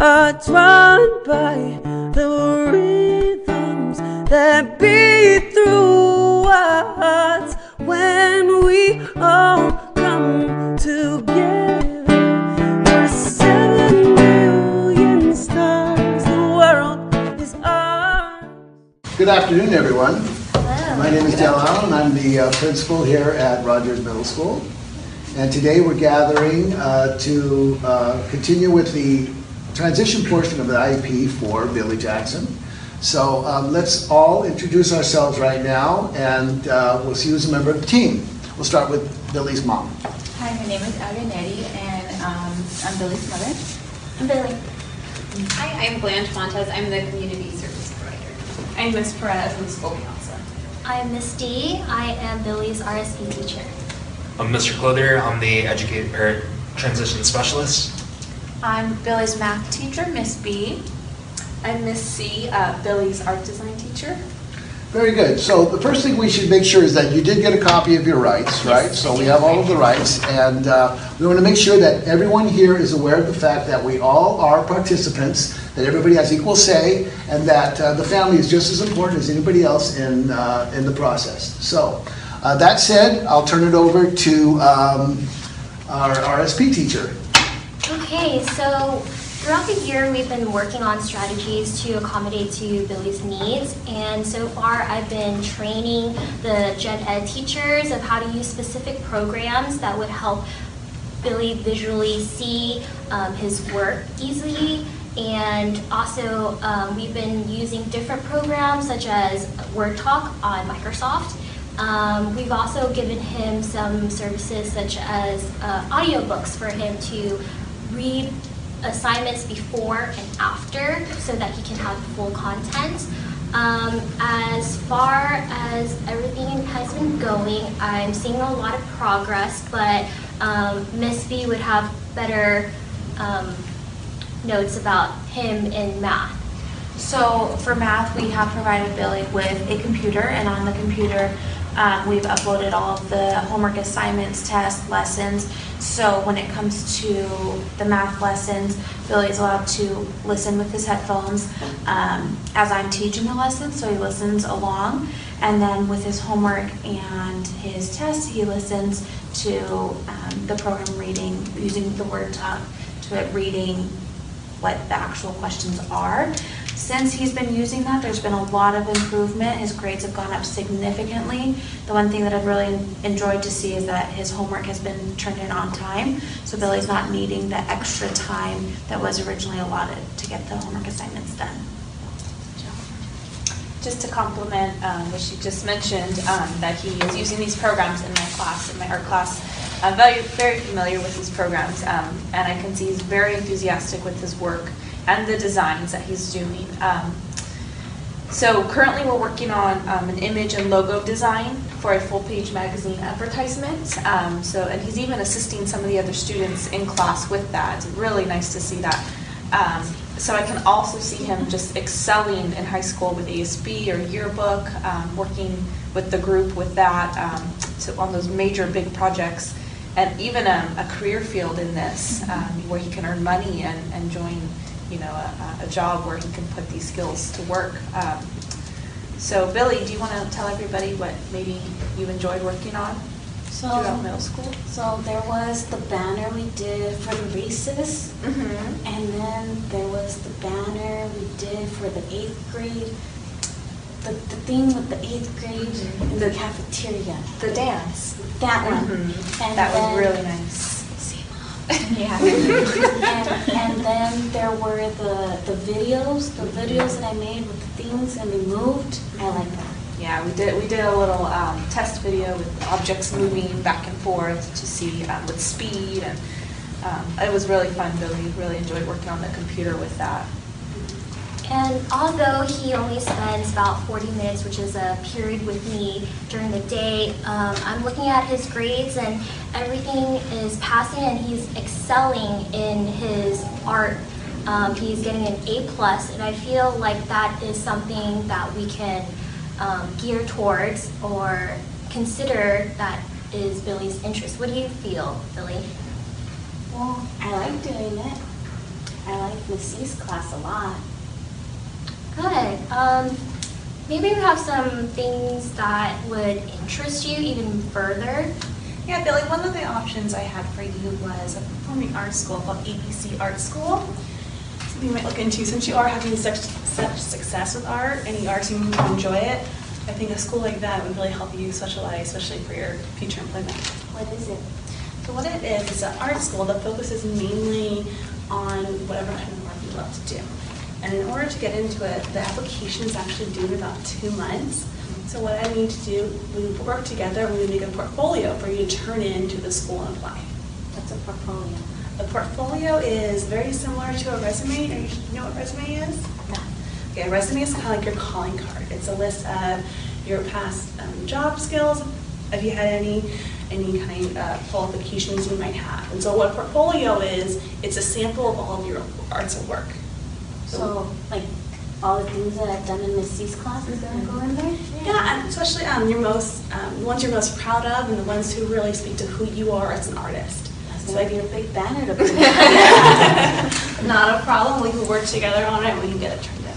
are drawn by the rhythms that beat through us when we all come together. We're 7 billion stars, the world is ours. Good afternoon, everyone. Hello. My name is Dale Allen. I'm the principal here at Rogers Middle School. And today we're gathering to continue with the transition portion of the IEP for Billie Jackson. So let's all introduce ourselves right now, and we'll see who's a member of the team. We'll start with Billie's mom. Hi, my name is Neri, and I'm Billie's mother. I'm Billie. Hi, I'm Blanche Montes. I'm the community service provider. I'm Miss Perez, I'm the school counselor. I'm Miss D. I am Billie's RSP teacher. I'm Mr. Clothier. I'm the transition specialist. I'm Billie's math teacher, Miss B. I'm Miss C, Billie's art design teacher. Very good. So the first thing we should make sure is that you did get a copy of your rights, right? Yes, So we have all of the rights, and we want to make sure that everyone here is aware of the fact that we all are participants, that everybody has equal say, and that the family is just as important as anybody else in the process. So that said, I'll turn it over to our RSP teacher. Okay, so throughout the year we've been working on strategies to accommodate to Billie's needs, and so far I've been training the gen ed teachers of how to use specific programs that would help Billie visually see his work easily. And also we've been using different programs such as WordTalk on Microsoft. We've also given him some services such as audiobooks for him to read assignments before and after so that he can have full content. As far as everything has been going, I'm seeing a lot of progress, but Miss B would have better notes about him in math. So for math, we have provided Billie with a computer, and on the computer we've uploaded all of the homework assignments, tests, lessons. So when it comes to the math lessons, Billie is allowed to listen with his headphones as I'm teaching the lesson, so he listens along. And then with his homework and his tests, he listens to the program reading, using the WordTalk to it reading what the actual questions are. Since he's been using that, there's been a lot of improvement. His grades have gone up significantly. The one thing that I've really enjoyed to see is that his homework has been turned in on time, so Billie's not needing the extra time that was originally allotted to get the homework assignments done. Just to compliment what she just mentioned, that he is using these programs in my class, in my art class. I'm very familiar with these programs, and I can see he's very enthusiastic with his work and the designs that he's doing. So currently we're working on an image and logo design for a full-page magazine advertisement. And he's even assisting some of the other students in class with that. It's really nice to see that. So I can also see him just excelling in high school with EDSP or yearbook, working with the group with that, so on those major big projects, and even a career field in this, where he can earn money and join, a job where he can put these skills to work. So Billie, do you want to tell everybody what maybe you enjoyed working on throughout middle school? So there was the banner we did for the recess, and then there was the banner we did for the 8th grade. The thing with the 8th grade in the cafeteria. The dance. That one. And that was really nice. Yeah. and then there were the videos that I made with the things and they moved. I like that. Yeah, we did a little test video with objects moving back and forth to see with speed, and it was really fun. Billie really enjoyed working on the computer with that. And although he only spends about 40 minutes, which is a period with me during the day, I'm looking at his grades and everything is passing and he's excelling in his art. He's getting an A+, and I feel like that is something that we can gear towards or consider that is Billie's interest. What do you feel, Billie? Well, I like doing it. I like Miss C's class a lot. Good. Maybe we have some things that would interest you even further. Yeah, Billy, one of the options I had for you was a performing arts school called ABC Art School. Something you might look into since you are having such success with art and you are seeming to enjoy it. I think a school like that would really help you socialize, especially for your future employment. What is it? So what it is an art school that focuses mainly on whatever kind of art you love to do. And in order to get into it, the application is actually due in about 2 months. So what I need to do, we work together and we make a portfolio for you to turn into the school and apply. What's a portfolio? A portfolio is very similar to a resume. You know what a resume is? No. Okay, a resume is kind of like your calling card. It's a list of your past job skills, if you had any kind of qualifications you might have. And so what a portfolio is, it's a sample of all of your arts and work. So, like, all the things that I've done in Miss C's class is going to go in there? Yeah, and especially the ones you're most proud of and the ones who really speak to who you are as an artist. So I need a big banner to put Not a problem. We can work together on it and we can get it turned in.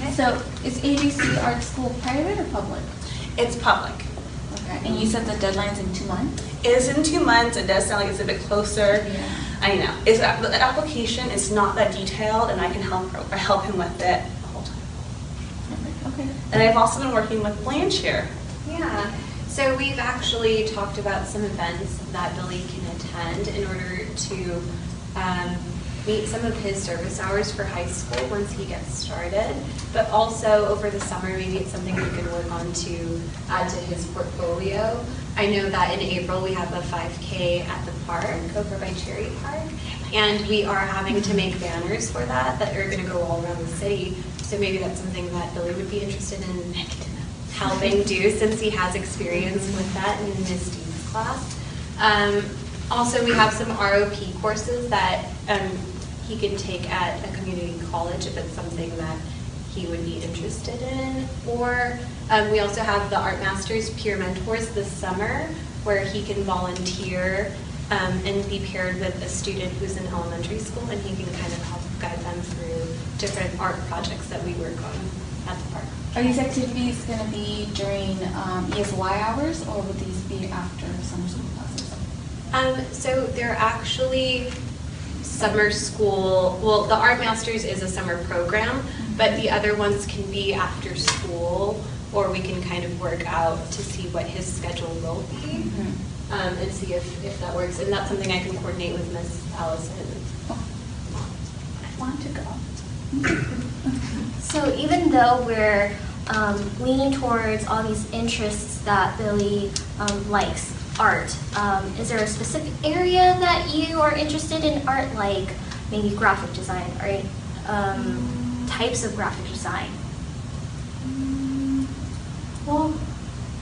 Okay. So is ABC Art School private or public? It's public. Okay. And you said the deadline's in 2 months? It is in 2 months. It does sound like it's a bit closer. Yeah. I know. The application is not that detailed, and I can help him with it the whole time. Okay. And I've also been working with Blanche here. Yeah, so we've actually talked about some events that Billy can attend in order to meet some of his service hours for high school once he gets started, but also over the summer maybe it's something we could work on to add to his portfolio. I know that in April we have a 5K at the park over by Cherry Park, and we are having to make banners for that are going to go all around the city, so maybe that's something that Billy would be interested in helping do since he has experience with that in Miss Dean's class. Also, we have some ROP courses that he can take at a community college if it's something that he would be interested in. Or we also have the Art Masters Peer Mentors this summer where he can volunteer and be paired with a student who's in elementary school, and he can kind of help guide them through different art projects that we work on at the park. Are these activities going to be during ESY hours, or would these be after summer school classes? So they're actually summer school, well, the Art Masters is a summer program, but the other ones can be after school, or we can kind of work out to see what his schedule will be, and see if that works. And that's something I can coordinate with Miss Allison. I want to go. So even though we're leaning towards all these interests that Billy likes, art, is there a specific area that you are interested in art, like maybe graphic design, or types of graphic design? Well,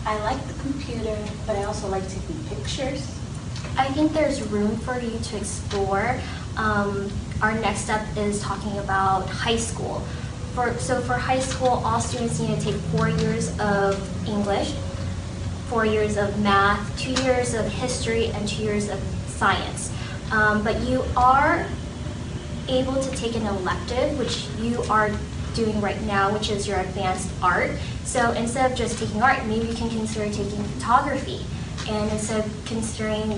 I like the computer, but I also like taking pictures. I think there's room for you to explore. Our next step is talking about high school. So for high school, all students need to take 4 years of English, 4 years of math, 2 years of history, and 2 years of science. But you are able to take an elective, which you are doing right now, which is your advanced art. So instead of just taking art, maybe you can consider taking photography. And instead of considering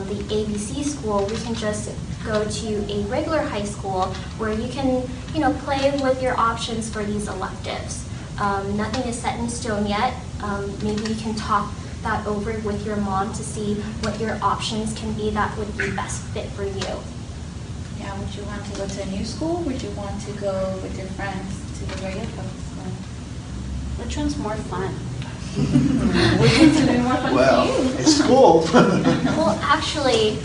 the ABC school, we can just go to a regular high school where you can, play with your options for these electives. Nothing is set in stone yet. Maybe you can talk that over with your mom to see what your options can be that would be best fit for you. Yeah, would you want to go to a new school? Would you want to go with your friends to the regular public school? Which one's more fun? Which one's going to be more fun Well, for you? it's school. Well, actually,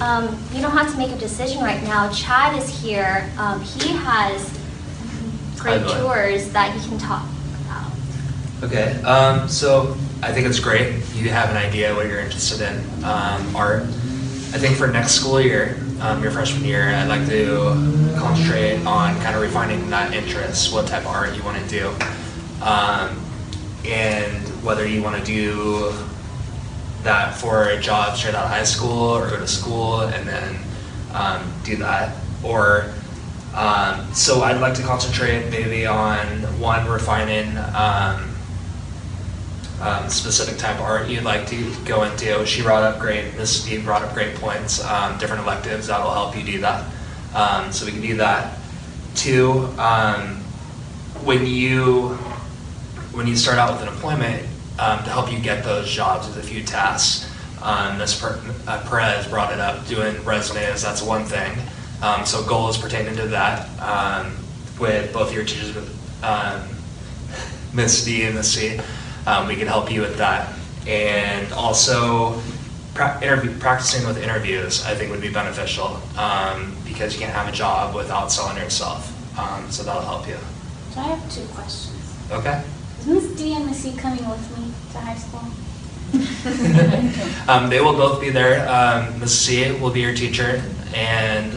you don't have to make a decision right now. Chad is here. He has great Billie. tours that he can talk about. Okay, so I think it's great. You have an idea what you're interested in, art. I think for next school year, your freshman year, I'd like to concentrate on kind of refining that interest, what type of art you want to do, and whether you want to do that for a job straight out of high school or go to school and then do that, or So I'd like to concentrate maybe on one, refining specific type of art you'd like to go into. She brought up Miss Steve brought up great points, different electives that will help you do that. So we can do that. Two, when you start out with an employment, to help you get those jobs with a few tasks. Ms. Perez brought it up, doing resumes, that's one thing. So goals pertaining to that with both your teachers, with Ms. D and Ms. C, we can help you with that. And also practicing with interviews, I think would be beneficial because you can't have a job without selling yourself. So that'll help you. So I have 2 questions. Okay. Is Miss D and Miss C coming with me to high school? They will both be there. Ms. C will be your teacher, and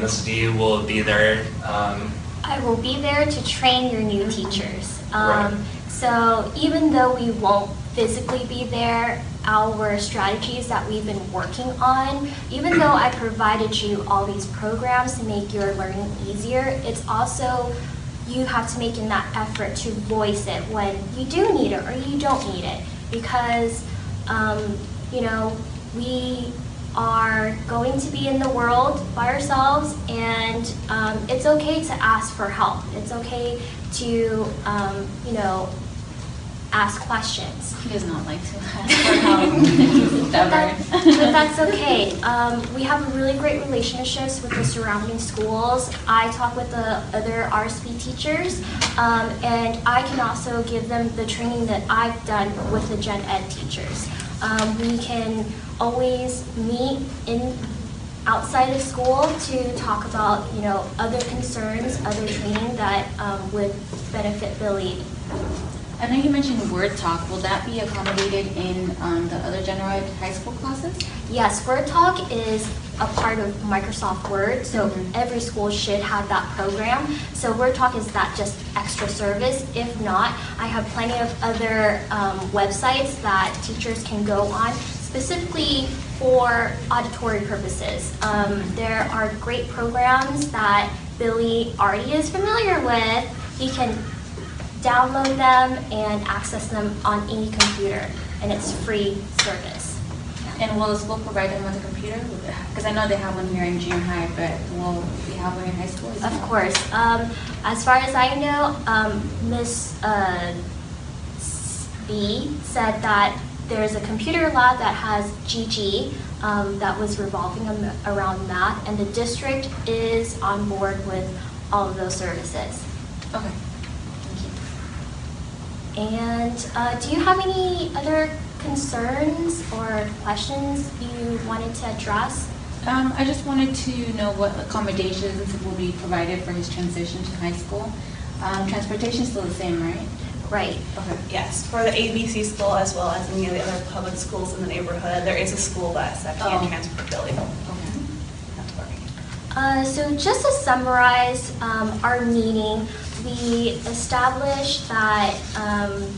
Ms. D will be there. I will be there to train your new teachers. Right. So even though we won't physically be there, our strategies that we've been working on, even though I provided you all these programs to make your learning easier, it's also you have to make in that effort to voice it when you do need it or you don't need it, because you know, we are going to be in the world by ourselves, and it's okay to ask for help. It's okay to you know, ask questions. He does not like to ask for help. He's stubborn. But that's okay. We have really great relationships with the surrounding schools. I talk with the other RSP teachers, and I can also give them the training that I've done with the Gen Ed teachers. We can always meet outside of school to talk about, you know, other concerns, other training that would benefit Billie. I know you mentioned Word Talk. Will that be accommodated in the other general ed high school classes? Yes, Word Talk is a part of Microsoft Word, so every school should have that program. So Word Talk is that just extra service. If not, I have plenty of other websites that teachers can go on specifically for auditory purposes. There are great programs that Billie already is familiar with. He can download them and access them on any computer, and it's free service. And will the school provide them with a computer? Because I know they have one here in junior high, but will we have one in high school? Of course. As far as I know, Miss B said that there's a computer lab that has GG that was revolving around math, and the district is on board with all of those services. Okay. And do you have any other concerns or questions you wanted to address? I just wanted to know what accommodations will be provided for his transition to high school. Transportation is still the same, right? Right. Okay. Yes, for the ABC school as well as any of the other public schools in the neighborhood, there is a school bus that can transport Billie. Okay. That's working. So just to summarize our meeting, we established that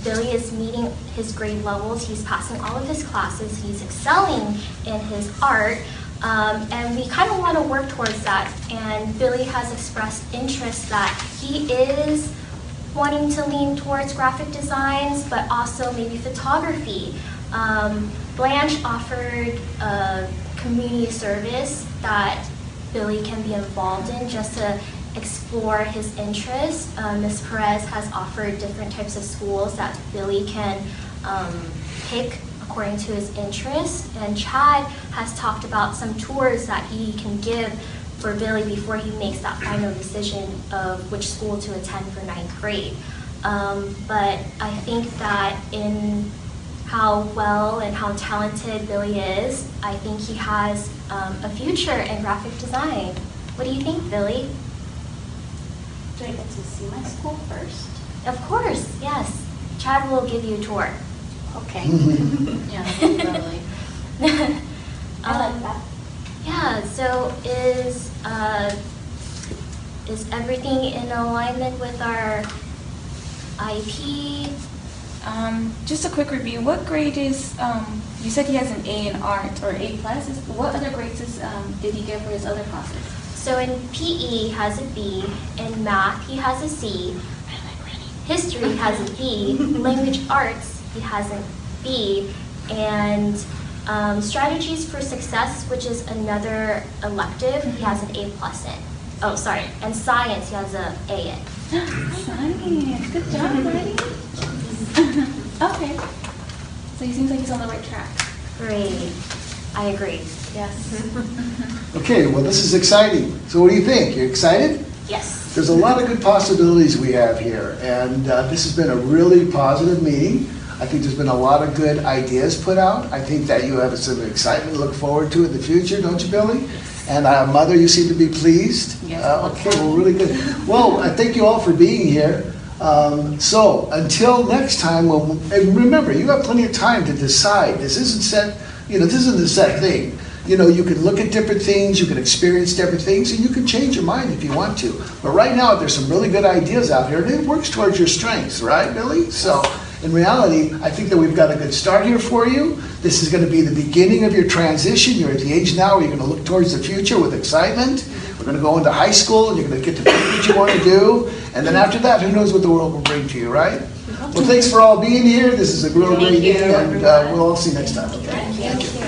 Billie is meeting his grade levels. He's passing all of his classes. He's excelling in his art. And we kind of want to work towards that. And Billie has expressed interest that he is wanting to lean towards graphic designs, but also maybe photography. Blanche offered a community service that Billie can be involved in just to explore his interests. Ms. Perez has offered different types of schools that Billie can pick according to his interests. And Chad has talked about some tours that he can give for Billie before he makes that final decision of which school to attend for 9th grade. But I think that in how well and how talented Billie is, I think he has a future in graphic design. What do you think, Billie? Do I get to see my school first? Of course, yes. Chad will give you a tour. Okay. Yeah, that'd be lovely. I like that. Yeah, so is everything in alignment with our IEP? Just a quick review. What grade is, you said he has an A in art or A+. What other grades did he get for his other classes? So in PE, he has a B. In math, he has a C. History has a B. Language arts, he has a B. And strategies for success, which is another elective, he has an A+ in. Oh, sorry. And science, he has an A in. Science. Good job, buddy. Okay. So he seems like he's on the right track. Great. I agree. Yes. Okay, well, this is exciting. So what do you think? You excited? Yes. There's a lot of good possibilities we have here, and this has been a really positive meeting. I think there's been a lot of good ideas put out. I think that you have some excitement to look forward to in the future, don't you, Billie? And Mother, you seem to be pleased. Yes. Okay, well, really good. Well, I thank you all for being here. So until next time, and remember, you have plenty of time to decide. This isn't set. This isn't a set thing. You can look at different things, you can experience different things, and you can change your mind if you want to. But right now, there's some really good ideas out here, and it works towards your strengths, right, Billie? So, in reality, I think that we've got a good start here for you. This is going to be the beginning of your transition. You're at the age now where you're going to look towards the future with excitement. We're going to go into high school, and you're going to get to pick what you want to do. And then after that, who knows what the world will bring to you, right? Well, thanks for all being here. This is a real great meeting, and we'll all see you next time. Okay? Thank you.